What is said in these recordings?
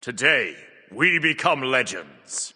Today, we become legends.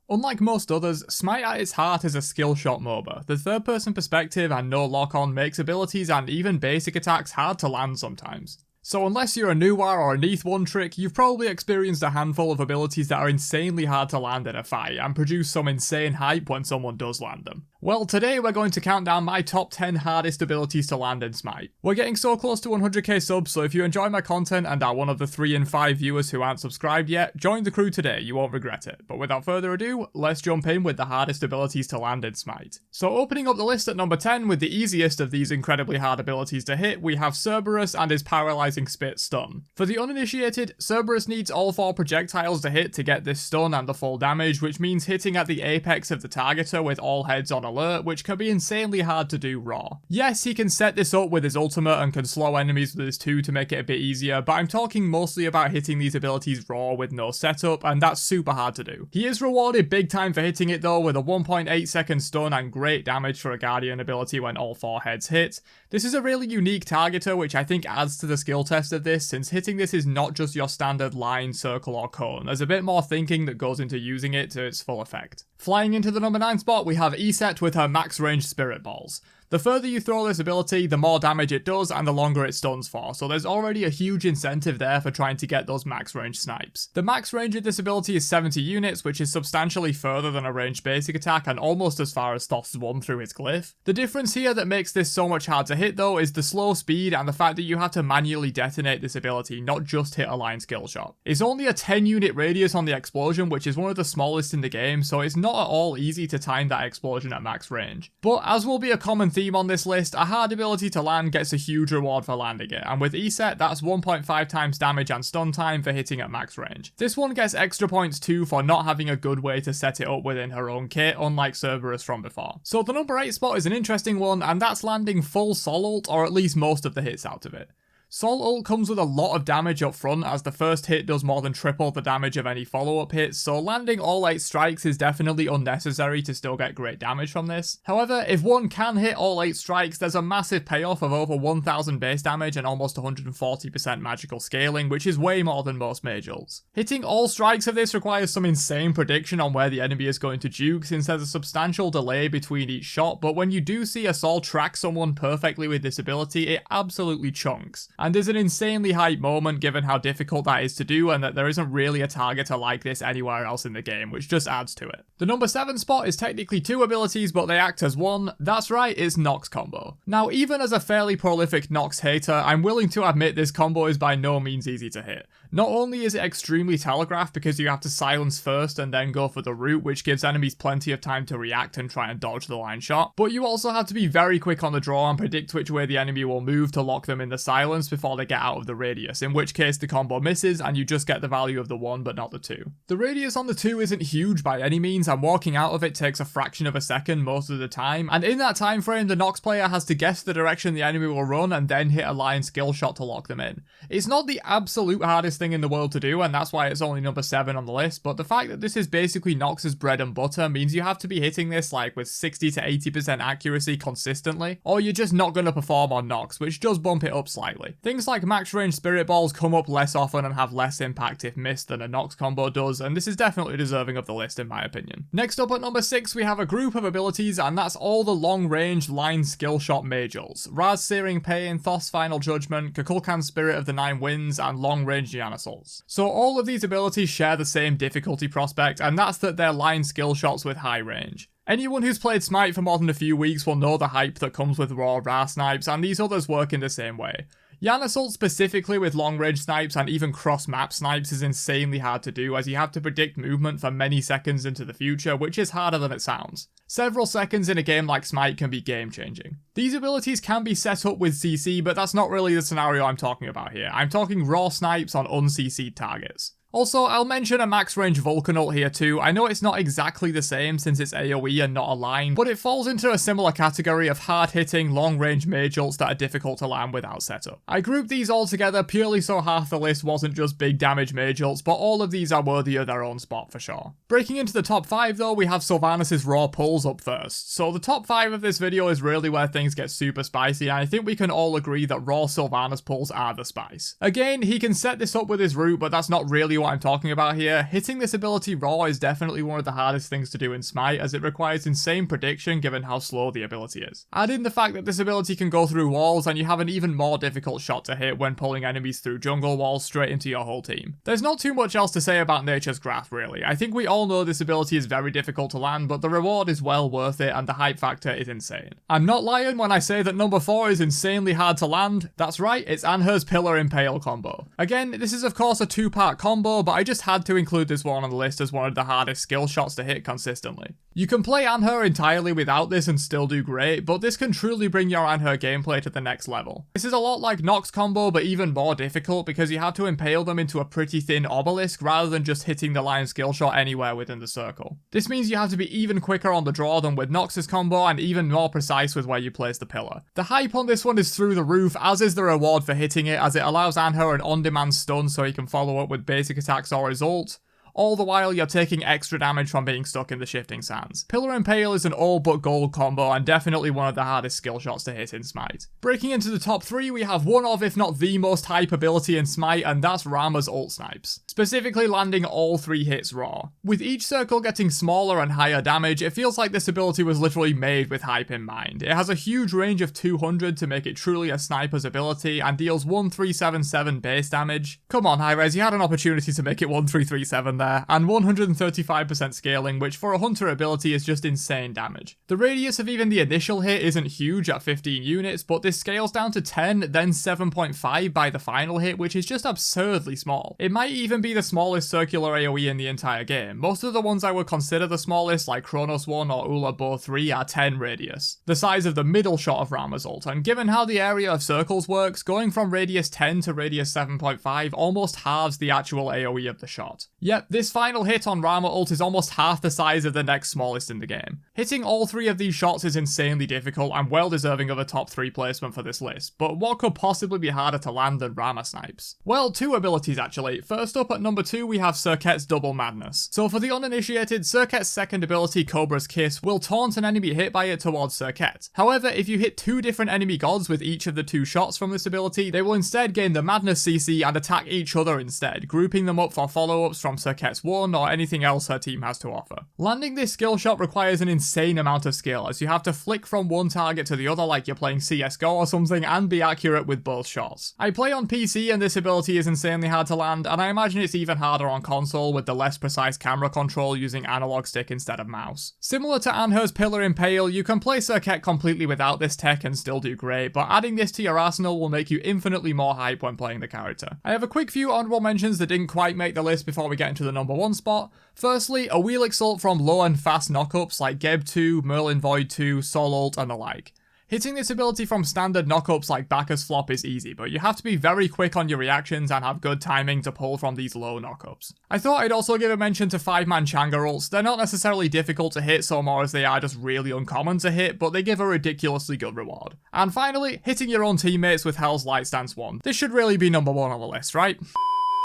Unlike most others, SMITE at its heart is a skill shot MOBA. The third person perspective and no lock-on makes abilities and even basic attacks hard to land sometimes. So unless you're a Nuar or a Neath one trick, you've probably experienced a handful of abilities that are insanely hard to land in a fight and produce some insane hype when someone does land them. Well, today we're going to count down my top 10 hardest abilities to land in SMITE. We're getting so close to 100k subs, so if you enjoy my content and are one of the 3 in 5 viewers who aren't subscribed yet, join the crew today, you won't regret it. But without further ado, let's jump in with the hardest abilities to land in SMITE. So opening up the list at number 10 with the easiest of these incredibly hard abilities to hit, we have CERBERUS and his Paralyzing Spit Stun. For the uninitiated, CERBERUS needs all 4 projectiles to hit to get this stun and the full damage, which means hitting at the apex of the targeter with all heads on alert, which can be insanely hard to do raw. Yes, he can set this up with his ultimate and can slow enemies with his 2 to make it a bit easier, but I'm talking mostly about hitting these abilities raw with no setup, and that's super hard to do. He is rewarded big time for hitting it though, with a 1.8 second stun and great damage for a Guardian ability when all 4 heads hit. This is a really unique targeter, which I think adds to the skill test of this, since hitting this is not just your standard line, circle or cone. There's a bit more thinking that goes into using it to its full effect. Flying into the number 9 spot, we have ESET with her max range Spirit Balls. The further you throw this ability, the more damage it does and the longer it stuns for, so there's already a huge incentive there for trying to get those max range snipes. The max range of this ability is 70 units, which is substantially further than a ranged basic attack and almost as far as Thoth's 1 through his glyph. The difference here that makes this so much hard to hit though is the slow speed and the fact that you have to manually detonate this ability, not just hit a line skill shot. It's only a 10 unit radius on the explosion, which is one of the smallest in the game, so it's not at all easy to time that explosion at max range. But as will be a common theme on this list, a hard ability to land gets a huge reward for landing it, and with ESET that's 1.5 times damage and stun time for hitting at max range. This one gets extra points too for not having a good way to set it up within her own kit, unlike CERBERUS from before. So the number 8 spot is an interesting one, and that's landing full Sol ult, or at least most of the hits out of it. Sol ult comes with a lot of damage up front, as the first hit does more than triple the damage of any follow-up hits, so landing all 8 strikes is definitely unnecessary to still get great damage from this. However, if one can hit all 8 strikes, there's a massive payoff of over 1000 base damage and almost 140% magical scaling, which is way more than most mage ults. Hitting all strikes of this requires some insane prediction on where the enemy is going to juke, since there's a substantial delay between each shot, but when you do see a Sol track someone perfectly with this ability, it absolutely chunks. And there's an insanely hype moment given how difficult that is to do and that there isn't really a targeter like this anywhere else in the game, which just adds to it. The number 7 spot is technically 2 abilities, but they act as one. That's right, it's Nox combo. Now, even as a fairly prolific Nox hater, I'm willing to admit this combo is by no means easy to hit. Not only is it extremely telegraphed because you have to silence first and then go for the root, which gives enemies plenty of time to react and try and dodge the line shot, but you also have to be very quick on the draw and predict which way the enemy will move to lock them in the silence before they get out of the radius, in which case the combo misses and you just get the value of the 1 but not the 2. The radius on the 2 isn't huge by any means, and walking out of it takes a fraction of a second most of the time, and in that time frame the Nox player has to guess the direction the enemy will run and then hit a line skill shot to lock them in. It's not the absolute hardest thing in the world to do, and that's why it's only number 7 on the list, but the fact that this is basically Nox's bread and butter means you have to be hitting this like with 60 to 80% accuracy consistently, or you're just not going to perform on Nox, which does bump it up slightly. Things like max range Spirit Balls come up less often and have less impact if missed than a Nox combo does, and this is definitely deserving of the list in my opinion. Next up at number 6 we have a group of abilities, and that's all the long range line skill shot mage ults. Raz Searing Pain, Thoth's Final Judgment, Kukulkan's Spirit of the 9 Winds, and long range Giannisals. So all of these abilities share the same difficulty prospect, and that's that they're line skill shots with high range. Anyone who's played SMITE for more than a few weeks will know the hype that comes with raw RA snipes, and these others work in the same way. Giannisals specifically with long range snipes and even cross map snipes is insanely hard to do, as you have to predict movement for many seconds into the future, which is harder than it sounds. Several seconds in a game like SMITE can be game changing. These abilities can be set up with CC, but that's not really the scenario I'm talking about here. I'm talking raw snipes on un-CC'd targets. Also, I'll mention a max range Vulcan ult here too. I know it's not exactly the same since it's AoE and not a line, but it falls into a similar category of hard hitting, long range mage ults that are difficult to land without setup. I grouped these all together purely so half the list wasn't just big damage mage ults, but all of these are worthy of their own spot for sure. Breaking into the top 5 though, we have SYLVANUS' raw pulls up first. So the top 5 of this video is really where things get super spicy, and I think we can all agree that raw SYLVANUS pulls are the spice. Again, he can set this up with his root, but that's not really what what I'm talking about here, hitting this ability raw is definitely one of the hardest things to do in Smite, as it requires insane prediction given how slow the ability is. Add in the fact that this ability can go through walls, and you have an even more difficult shot to hit when pulling enemies through jungle walls straight into your whole team. There's not too much else to say about Nature's Graph really. I think we all know this ability is very difficult to land, but the reward is well worth it and the hype factor is insane. I'm not lying when I say that number 4 is insanely hard to land. That's right, it's ANHUR's Pillar-Impale combo. Again, this is of course a 2-part combo, but I just had to include this one on the list as one of the hardest skill shots to hit consistently. You can play ANHUR entirely without this and still do great, but this can truly bring your ANHUR gameplay to the next level. This is a lot like Nox combo, but even more difficult because you have to impale them into a pretty thin obelisk rather than just hitting the line skill shot anywhere within the circle. This means you have to be even quicker on the draw than with Nox's combo and even more precise with where you place the pillar. The hype on this one is through the roof, as is the reward for hitting it, as it allows ANHUR an on-demand stun so he can follow up with basic attacks or his ult. All the while you're taking extra damage from being stuck in the shifting sands. Pillar-Impale is an all but gold combo and definitely one of the hardest skill shots to hit in Smite. Breaking into the top 3, we have one of, if not the most hype ability in Smite, and that's Rama's ult snipes. Specifically landing all 3 hits raw. With each circle getting smaller and higher damage, it feels like this ability was literally made with hype in mind. It has a huge range of 200 to make it truly a sniper's ability and deals 1377 base damage. Come on Hi-Rez, you had an opportunity to make it 1337 there. And 135% scaling, which for a hunter ability is just insane damage. The radius of even the initial hit isn't huge at 15 units, but this scales down to 10, then 7.5 by the final hit, which is just absurdly small. It might even be the smallest circular AoE in the entire game. Most of the ones I would consider the smallest, like Kronos 1 or Ula Bo 3, are 10 radius, the size of the middle shot of Rama's ult, and given how the area of circles works, going from radius 10 to radius 7.5 almost halves the actual AoE of the shot. Yep, this final hit on Rama ult is almost half the size of the next smallest in the game. Hitting all 3 of these shots is insanely difficult and well deserving of a top 3 placement for this list, but what could possibly be harder to land than Rama snipes? Well, 2 abilities actually. First up at number 2 we have SERQET's Double Madness. So for the uninitiated, SERQET's second ability, Cobra's Kiss, will taunt an enemy hit by it towards SERQET. However, if you hit 2 different enemy gods with each of the 2 shots from this ability, they will instead gain the Madness CC and attack each other instead, grouping them up for follow-ups from SERQET's 1 or anything else her team has to offer. Landing this skill shot requires an insane amount of skill, as you have to flick from one target to the other like you're playing CSGO or something and be accurate with both shots. I play on PC and this ability is insanely hard to land, and I imagine it's even harder on console with the less precise camera control using analog stick instead of mouse. Similar to ANHUR's Pillar-Impale, you can play SERQET completely without this tech and still do great, but adding this to your arsenal will make you infinitely more hype when playing the character. I have a quick few honorable mentions that didn't quite make the list before we get into the number 1 spot. Firstly, a Wheelix ult from low and fast knockups like Geb 2, Merlin Void 2, Sol ult and the like. Hitting this ability from standard knockups like Bacchus Flop is easy, but you have to be very quick on your reactions and have good timing to pull from these low knockups. I thought I'd also give a mention to 5-man Changa ults. They're not necessarily difficult to hit so more as they are just really uncommon to hit, but they give a ridiculously good reward. And finally, hitting your own teammates with Hell's Light Stance 1. This should really be number 1 on the list, right?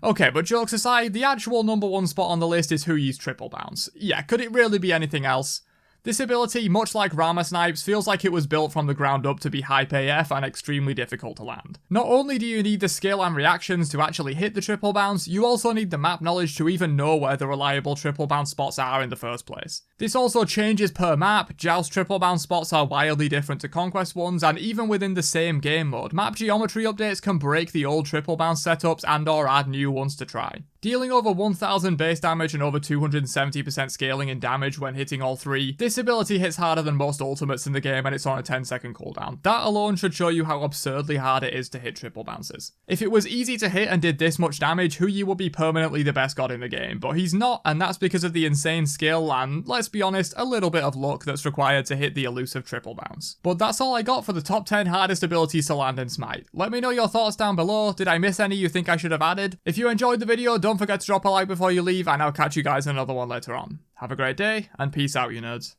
Okay, but jokes aside, the actual number 1 spot on the list is Huyi's Triple Bounce. Yeah, could it really be anything else? This ability, much like Rama snipes, feels like it was built from the ground up to be hype AF and extremely difficult to land. Not only do you need the skill and reactions to actually hit the triple bounce, you also need the map knowledge to even know where the reliable triple bounce spots are in the first place. This also changes per map. Joust triple bounce spots are wildly different to Conquest ones, and even within the same game mode, map geometry updates can break the old triple bounce setups and or add new ones to try. Dealing over 1000 base damage and over 270% scaling in damage when hitting all 3, this ability hits harder than most ultimates in the game and it's on a 10-second cooldown. That alone should show you how absurdly hard it is to hit triple bounces. If it was easy to hit and did this much damage, Huyi would be permanently the best god in the game, but he's not, and that's because of the insane skill and, let's be honest, a little bit of luck that's required to hit the elusive triple bounce. But that's all I got for the top 10 hardest abilities to land in Smite. Let me know your thoughts down below. Did I miss any you think I should have added? If you enjoyed the video, don't forget to drop a like before you leave, and I'll catch you guys in another one later on. Have a great day, and peace out, you nerds.